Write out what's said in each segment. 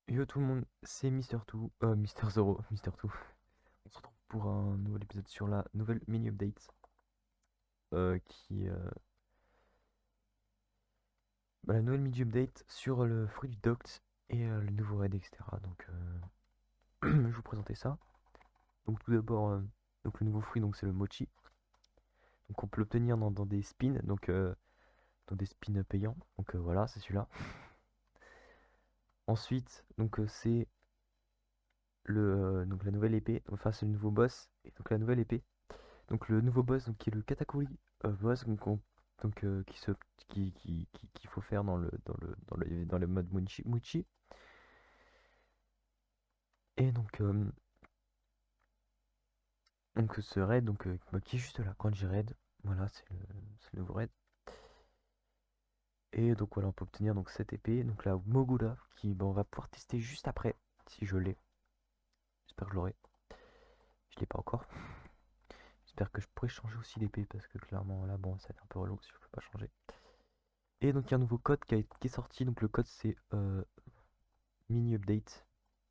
Yo tout le monde, c'est Mister2, Mister Zero, Mister2. On se retrouve pour un nouvel épisode sur la nouvelle mini update qui la nouvelle mini update sur le fruit du Doct et le nouveau raid, etc. Donc je vais vous présenter ça. Donc tout d'abord, donc le nouveau fruit, donc c'est le mochi. Donc on peut l'obtenir dans des spins, donc dans des spins payants. Donc voilà, c'est celui-là. Ensuite, donc c'est donc la nouvelle épée, enfin c'est le nouveau boss et donc la nouvelle épée. Donc le nouveau boss donc, qui est le Katakuri boss qui se qu'il faut faire dans le mode Muchi. Et donc ce raid qui est juste là quand j'ai raid, voilà, c'est le nouveau raid. Et donc voilà, on peut obtenir donc cette épée, donc la Mogura qui on va pouvoir tester juste après si je l'ai. J'espère que je l'aurai. Je l'ai pas encore. J'espère que je pourrai changer aussi l'épée parce que clairement là bon ça va être un peu relou si je peux pas changer. Et donc il y a un nouveau code qui est sorti, donc le code c'est mini update.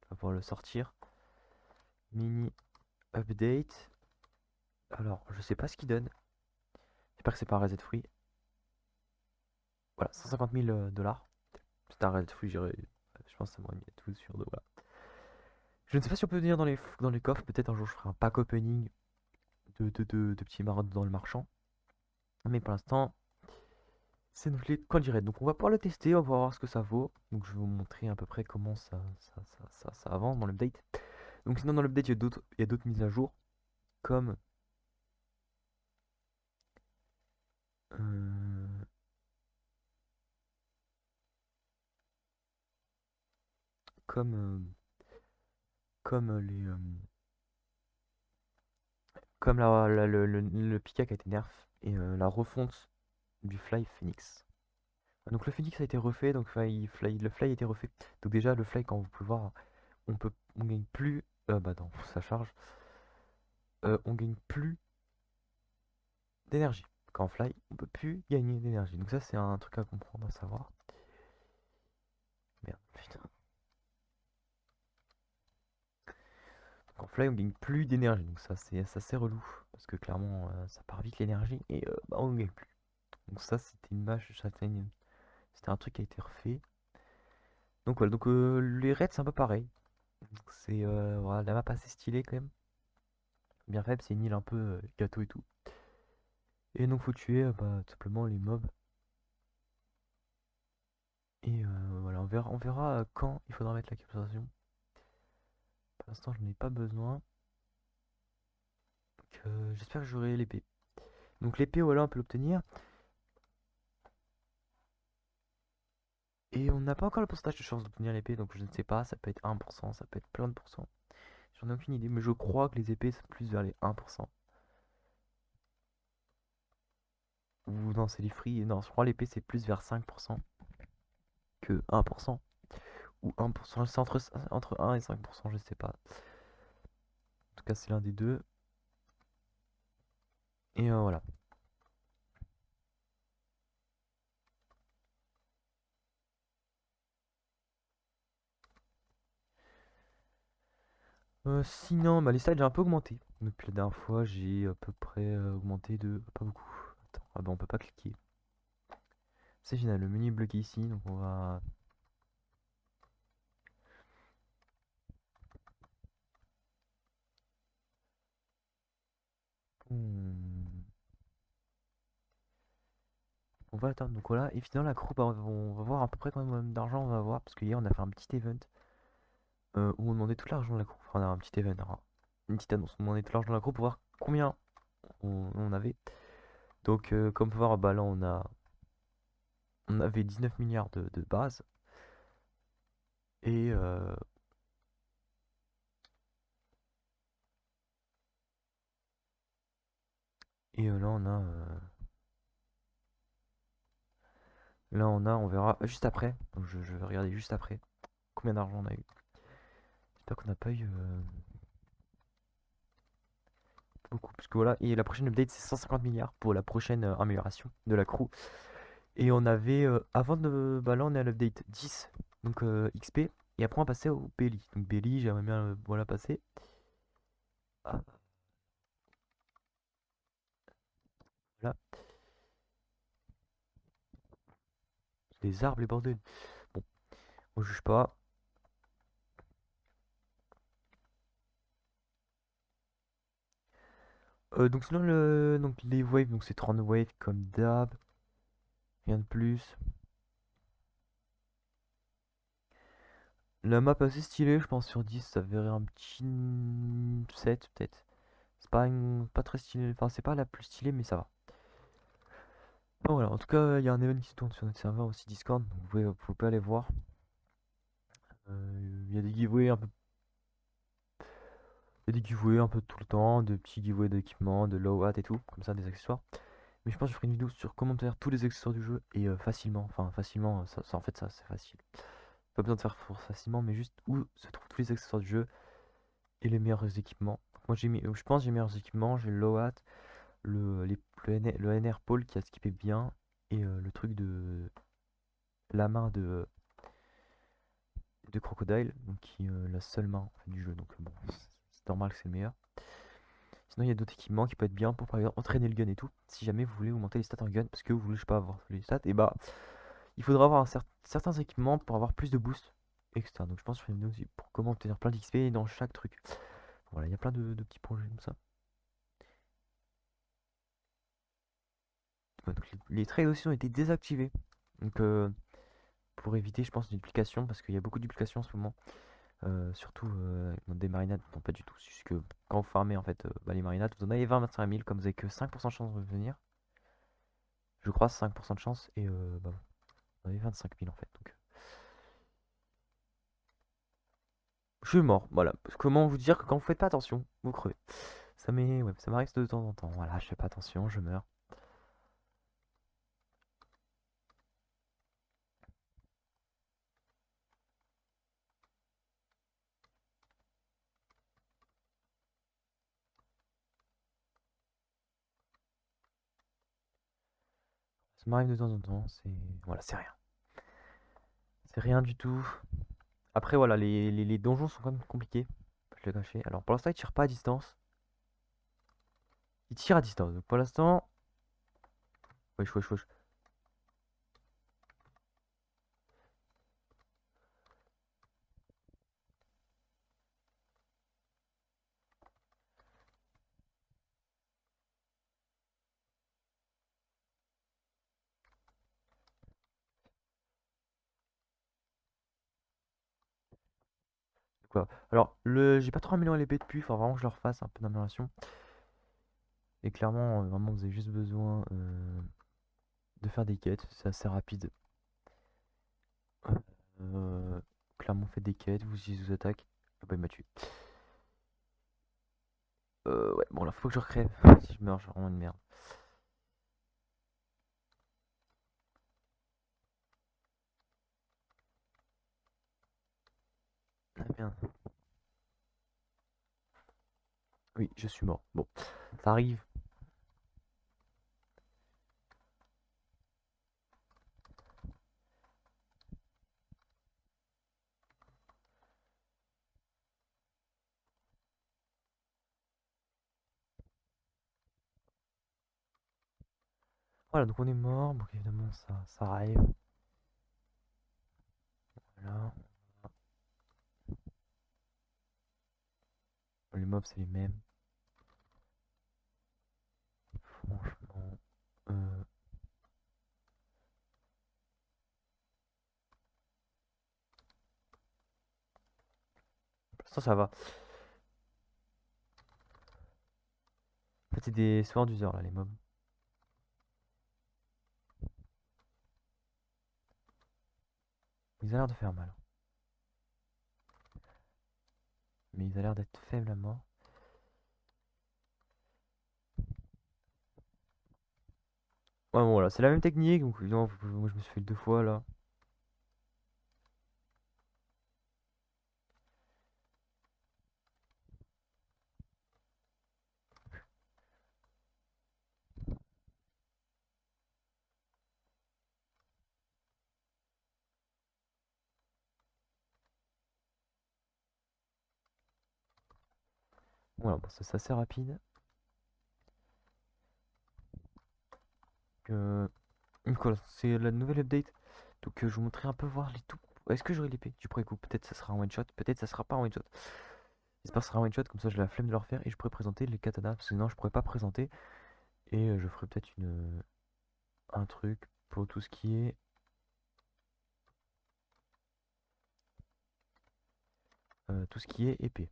On va pouvoir le sortir. Mini update. Alors, je sais pas ce qu'il donne. J'espère que c'est pas un reset free. Voilà, 150 000 dollars. C'est un reset free, je pense que ça m'aurait mis tout sur deux. Voilà. Je ne sais pas si on peut venir dans les coffres. Peut-être un jour je ferai un pack opening de petits maraudes dans le marchand. Mais pour l'instant, c'est donc les candidats. Donc on va pouvoir le tester, on va voir ce que ça vaut. Donc je vais vous montrer à peu près comment ça avance dans l'update. Donc sinon dans l'update, il y a d'autres mises à jour. Comme euh, comme comme les comme le Pika qui a été nerf et la refonte du Fly Phoenix. Donc le Phoenix a été refait, donc le Fly a été refait. Donc déjà le Fly, quand vous pouvez voir, on gagne plus, bah non, ça charge, on gagne plus d'énergie. Quand on Fly, on peut plus gagner d'énergie. Donc ça c'est un truc à comprendre, à savoir. Merde, putain. Donc en Fly on gagne plus d'énergie, donc ça c'est relou. Parce que clairement ça part vite l'énergie et bah on gagne plus. Donc ça c'était une mâche châtaigne. C'était un truc qui a été refait. Donc voilà, donc les raids c'est un peu pareil. C'est voilà, la map assez stylée quand même. Bien faible, c'est une île un peu gâteau et tout. Et donc faut tuer bah, tout simplement les mobs. Et voilà, on verra quand il faudra mettre la capturation. Pour l'instant je n'en ai pas besoin. Donc j'espère que j'aurai l'épée. Donc l'épée voilà on peut l'obtenir. Et on n'a pas encore le pourcentage de chance d'obtenir l'épée, donc je ne sais pas, ça peut être 1%, ça peut être plein de pourcents. J'en ai aucune idée, mais je crois que les épées sont plus vers les 1%. Ou non, c'est les free. Non, je crois que l'épée c'est plus vers 5% que 1%. Ou 1%, c'est entre 1 et 5%, je sais pas. En tout cas, c'est l'un des deux. Et voilà. Sinon, bah, les stats j'ai un peu augmenté. Depuis la dernière fois, j'ai à peu près augmenté de... Pas beaucoup. Attends, ah bah on peut pas cliquer. C'est final, le menu est bloqué ici, donc on va... Hmm. On va attendre, donc voilà. Et finalement, la groupe, on va voir à peu près combien d'argent on va avoir. Parce qu'hier, on a fait un petit event où on demandait tout l'argent de la groupe. Enfin, on a un petit event, hein, une petite annonce. On demandait tout l'argent de la groupe pour voir combien on avait. Donc, comme vous pouvez voir, bah là, on avait 19 milliards de base. Et, là, on verra juste après. Donc, je vais regarder juste après combien d'argent on a eu. J'espère qu'on n'a pas eu beaucoup. Parce que voilà, et la prochaine update, c'est 150 milliards pour la prochaine amélioration de la crew. Et on avait, avant de. Bah là, on est à l'update 10, donc XP. Et après on va passer au belly. Donc belly, j'aimerais bien voilà passer. Ah, voilà. Les arbres, les bordels. Bon, on juge pas. Donc sinon donc les waves, donc c'est 30 waves comme d'hab. Rien de plus. La map assez stylée, je pense sur 10 ça verrait un petit 7 peut-être. C'est pas pas très stylé, enfin c'est pas la plus stylée mais ça va. Bon, voilà, en tout cas il y a un event qui se tourne sur notre serveur aussi Discord, donc vous pouvez aller voir. Il y a des giveaways un peu, il y a des giveaways un peu tout le temps, de petits giveaways d'équipements, de low hat et tout, comme ça des accessoires. Mais je pense que je ferai une vidéo sur comment obtenir tous les accessoires du jeu et facilement, enfin facilement, en fait ça c'est facile. Pas besoin de faire facilement, mais juste où se trouvent tous les accessoires du jeu et les meilleurs équipements. Moi j'ai mis, je pense que j'ai les meilleurs équipements, j'ai le low hat, le NR Pole qui a skippé bien et le truc de la main de Crocodile, donc qui est la seule main en fait, du jeu, donc bon, c'est normal que c'est le meilleur. Sinon il y a d'autres équipements qui peuvent être bien pour par exemple entraîner le gun et tout, si jamais vous voulez augmenter les stats en gun, parce que vous voulez je sais pas avoir les stats, et bah il faudra avoir certains équipements pour avoir plus de boost, etc. Donc je pense que je ferai une vidéo aussi pour comment obtenir plein d'XP dans chaque truc. Voilà, il y a plein de petits projets comme ça. Ouais, donc les trails aussi ont été désactivés. Donc pour éviter je pense une duplication, parce qu'il y a beaucoup de duplications en ce moment. Surtout dans des marinades, non pas du tout. C'est juste que quand vous farmez en fait bah, les marinades, vous en avez 20-25 000, comme vous avez que 5% de chance de revenir. Je crois 5% de chance et bah, vous en avez 25 000 en fait. Donc je suis mort, voilà. Comment vous dire que quand vous faites pas attention, vous crevez. Ouais, ça m'arrive de temps en temps. Voilà, je fais pas attention, je meurs. Ça m'arrive de temps en temps, c'est. Voilà, c'est rien. C'est rien du tout. Après, voilà, les donjons sont quand même compliqués. Je l'ai caché. Alors pour l'instant, ils tirent pas à distance. Ils tirent à distance. Donc pour l'instant. Wesh, wesh, wesh. Quoi. Alors, j'ai pas trop amélioré l'épée depuis. Faut vraiment que je leur fasse un peu d'amélioration. Et clairement, vraiment, vous avez juste besoin de faire des quêtes. C'est assez rapide. Euh, Clairement, faites des quêtes. Vous, si vous attaquent. Ah bah, il m'a tué. Ouais, bon, là, faut que je recrève. Si je meurs, j'ai vraiment une merde. Ah merde. Oui, je suis mort. Bon, ça arrive. Voilà, donc on est mort. Donc évidemment, ça arrive. Voilà. Les mobs, c'est les mêmes. Franchement. Euh, pour l'instant, ça va. En fait, c'est des sword users, là, les mobs. Ils ont l'air de faire mal. Mais ils ont l'air d'être faibles à mort. Ouais, bon, voilà, c'est la même technique. Donc, non, moi, je me suis fait 2 fois là. Voilà, bon, ça c'est assez rapide. Donc voilà, c'est la nouvelle update. Donc je vous montrerai un peu voir les tout. Est-ce que j'aurai l'épée du premier coup? Peut-être ça sera un one shot, peut-être ça sera pas un one shot. J'espère que ce sera un one shot, comme ça j'ai la flemme de le refaire et je pourrais présenter les katanas. Parce que sinon je pourrais pas présenter. Et je ferai peut-être un truc pour tout ce qui est épée.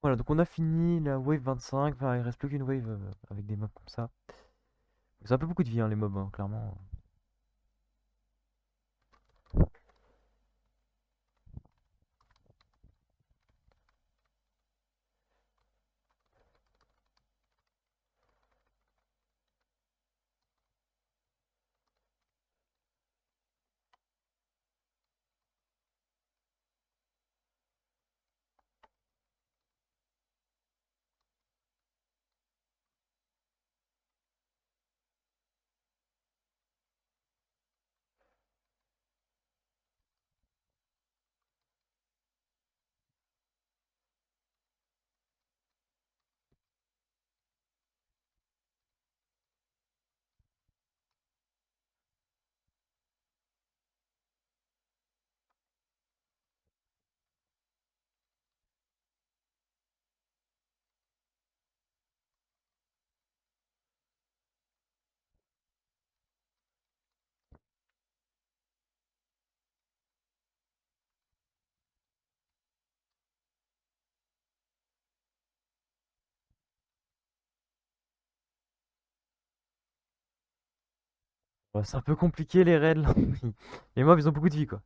Voilà, donc on a fini la wave 25. Enfin, il reste plus qu'une wave avec des mobs comme ça. C'est un peu beaucoup de vie, hein, les mobs, hein, clairement. Ouais, c'est un peu compliqué les raids là. Les mobs ils ont beaucoup de vie quoi.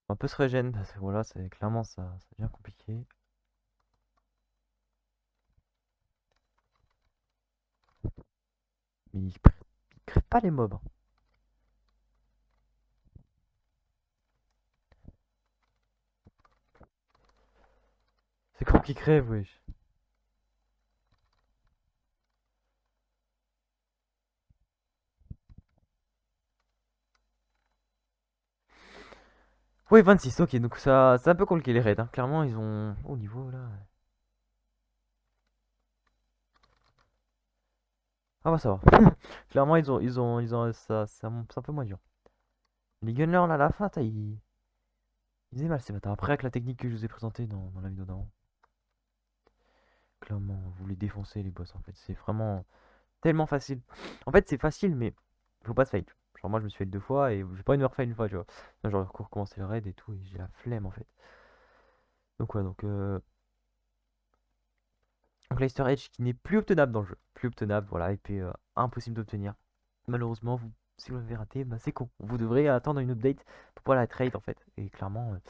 Un peu se régène parce que voilà, c'est clairement ça devient compliqué. Mais ils crèvent pas les mobs, hein. C'est quand qu'ils crèvent, wesh. Ouais, 26, ok, donc ça c'est un peu compliqué les raids, hein. Clairement ils ont. Au niveau là. Ah bah ça va. Clairement ils ont ça, c'est un peu moins dur. Les gunners là à la fin, ils faisaient mal ces bâtards. Après avec la technique que je vous ai présentée dans la vidéo d'avant. Clairement, vous les défoncez les boss en fait. C'est vraiment tellement facile. En fait c'est facile mais faut pas se fail. Genre moi je me suis fait 2 fois et j'ai pas envie de me refaire une fois tu vois. Genre recommencer le raid et tout et j'ai la flemme en fait. Donc ouais donc l'Easter Edge qui n'est plus obtenable dans le jeu. Plus obtenable, voilà, et puis impossible d'obtenir. Malheureusement, si vous l'avez raté, bah, c'est con. Vous devrez attendre une update pour pouvoir la trade en fait. Et clairement, ça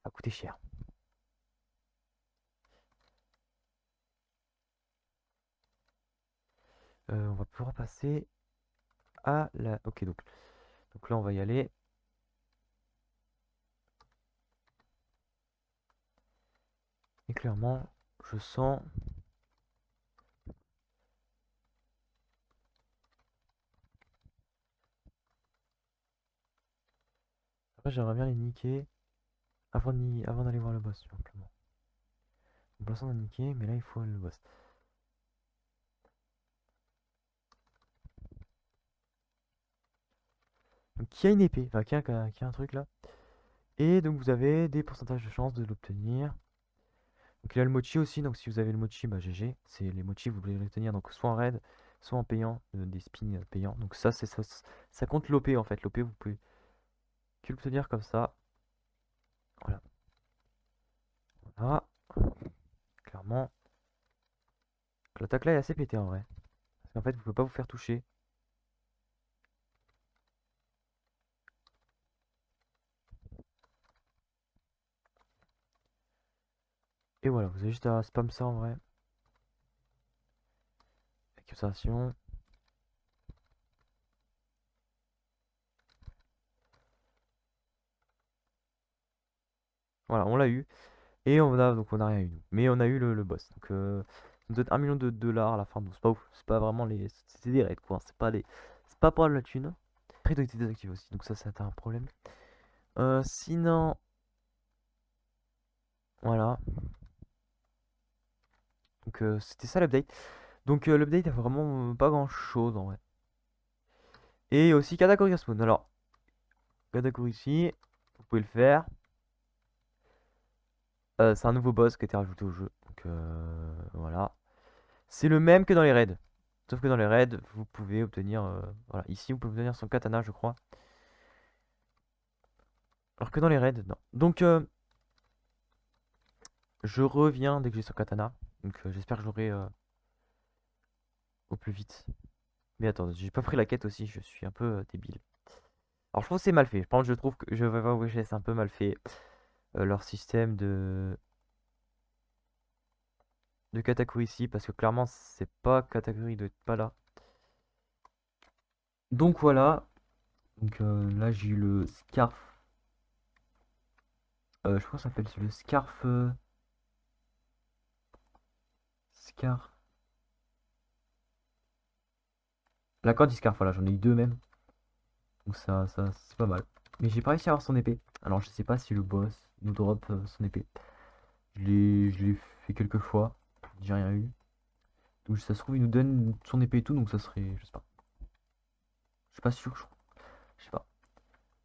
va coûter cher. On va pouvoir passer à la... Ok, donc là, on va y aller. Et clairement, je sens... Après, j'aimerais bien les niquer avant d'aller voir le boss, tout simplement. Pour l'instant, on a niqué, mais là, il faut le boss. Donc, qui a une épée, enfin, qui a un truc là. Et donc, vous avez des pourcentages de chance de l'obtenir. Donc, il y a le mochi aussi, donc si vous avez le mochi, bah GG. C'est les mochi, vous pouvez les obtenir donc soit en raid, soit en payant, des spins payants. Donc, ça compte l'OP en fait. L'OP, vous pouvez que l'obtenir comme ça. Voilà. Voilà. Clairement. L'attaque là est assez pétée en vrai. Parce qu'en fait, vous pouvez pas vous faire toucher. Et voilà, vous avez juste à spam ça en vrai. Accusation. Voilà, on l'a eu. Et on a rien eu. Mais on a eu le boss. Donc, ça nous donne 1 million de dollars à la fin. Donc, c'est pas ouf. C'est pas vraiment les. C'est des raids quoi. C'est pas pour la thune. Après, il doit être désactivé aussi. Donc, ça, c'est un problème. Sinon. Voilà. Donc, c'était ça l'update. Donc, l'update a vraiment pas grand chose en vrai. Et aussi Katakuri Spawn. Alors, Katakuri ici. Vous pouvez le faire. C'est un nouveau boss qui a été rajouté au jeu. Donc, voilà. C'est le même que dans les raids. Sauf que dans les raids, vous pouvez obtenir... voilà, ici, vous pouvez obtenir son katana, je crois. Alors que dans les raids, non. Donc, je reviens dès que j'ai son katana. Donc, j'espère que j'aurai au plus vite. Mais attends, j'ai pas pris la quête aussi, je suis un peu débile. Alors, je trouve que c'est mal fait. Par contre, je trouve que je vais pas vous c'est un peu mal fait. Leur système de Katakuri ici, parce que clairement, c'est pas Katakuri, il doit être pas là. Donc, voilà. Donc, là, j'ai eu le Scarf. Je crois que ça s'appelle le Scarf... Scarf... La Candy Scarf, voilà, j'en ai eu deux même. Donc ça c'est pas mal. Mais j'ai pas réussi à avoir son épée. Alors je sais pas si le boss nous drop son épée. Je l'ai fait quelques fois. J'ai rien eu. Donc ça se trouve il nous donne son épée et tout. Donc ça serait. Je sais pas. Je suis pas sûr. Je sais pas.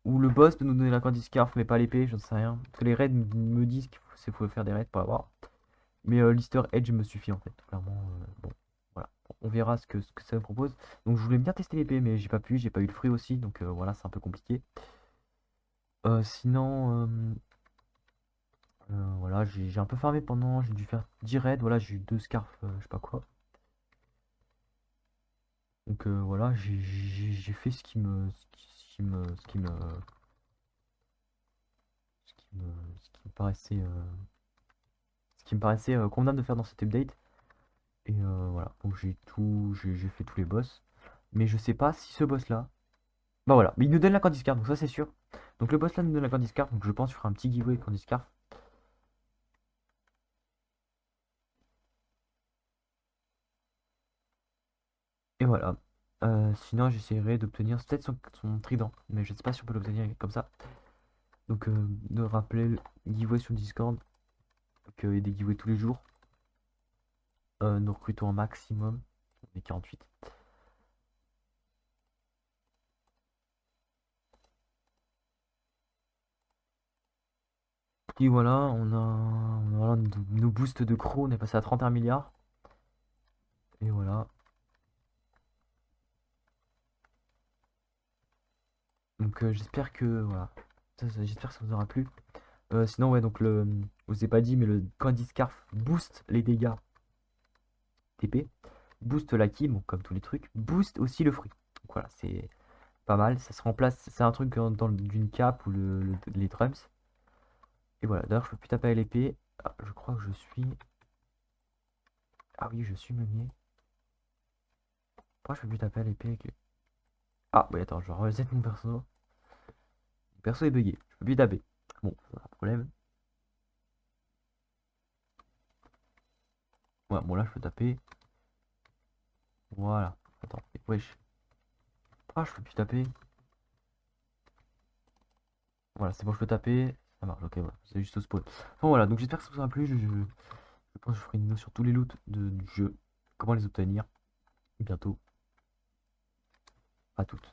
Ou le boss peut nous donner la Candy Scarf mais pas l'épée. Je ne sais rien. Parce que les raids me disent qu'il faut faire des raids pour l'avoir. Mais l'Easter Edge me suffit en fait. Clairement. Bon. Voilà. On verra ce que ça me propose. Donc je voulais bien tester l'épée mais j'ai pas pu. J'ai pas eu le fruit aussi. Donc voilà c'est un peu compliqué. Sinon, voilà, j'ai un peu farmé pendant, j'ai dû faire 10 raids, voilà, j'ai eu 2 scarfs, je sais pas quoi. Donc voilà, j'ai fait ce qui me paraissait, convenable de faire dans cette update. Et voilà, donc j'ai fait tous les boss. Mais je sais pas si ce boss là, bah voilà, mais il nous donne la Candy Scarf, donc ça c'est sûr. Donc le boss là nous donne la Candy Scarf, donc je pense que je ferai un petit giveaway Candy Scarf. Et voilà. Sinon, j'essaierai d'obtenir peut-être son trident, mais je sais pas si on peut l'obtenir comme ça. Donc, de rappeler le giveaway sur Discord, qu'il y a des giveaways tous les jours. Nous recrutons un maximum, on est 48. Et voilà, voilà, nos boosts de crocs, on est passé à 31 milliards. Et voilà. Donc, j'espère que voilà. J'espère que ça vous aura plu. Sinon, ouais, donc je vous ai pas dit, mais le Candy Scarf booste les dégâts TP, booste la ki, bon, comme tous les trucs, booste aussi le fruit. Donc voilà, c'est pas mal. Ça se remplace, c'est un truc dans d'une cape ou les drums. Et voilà, d'ailleurs, je peux plus taper à l'épée. Ah, je crois que je suis. Ah oui, je suis meunier. Pourquoi je peux plus taper à l'épée avec... Ah, oui, attends, je vais reset mon perso. Mon perso est bugué. Je peux plus taper. Bon, c'est pas un problème. Ouais, bon, là, je peux taper. Voilà. Attends, wesh. Ah, je peux plus taper. Voilà, c'est bon, je peux taper. Ça marche, ok, voilà. C'est juste au spawn. Bon, voilà, donc j'espère que ça vous aura plu. Je pense que je ferai une vidéo sur tous les loots du jeu. Comment les obtenir. Bientôt. À toutes.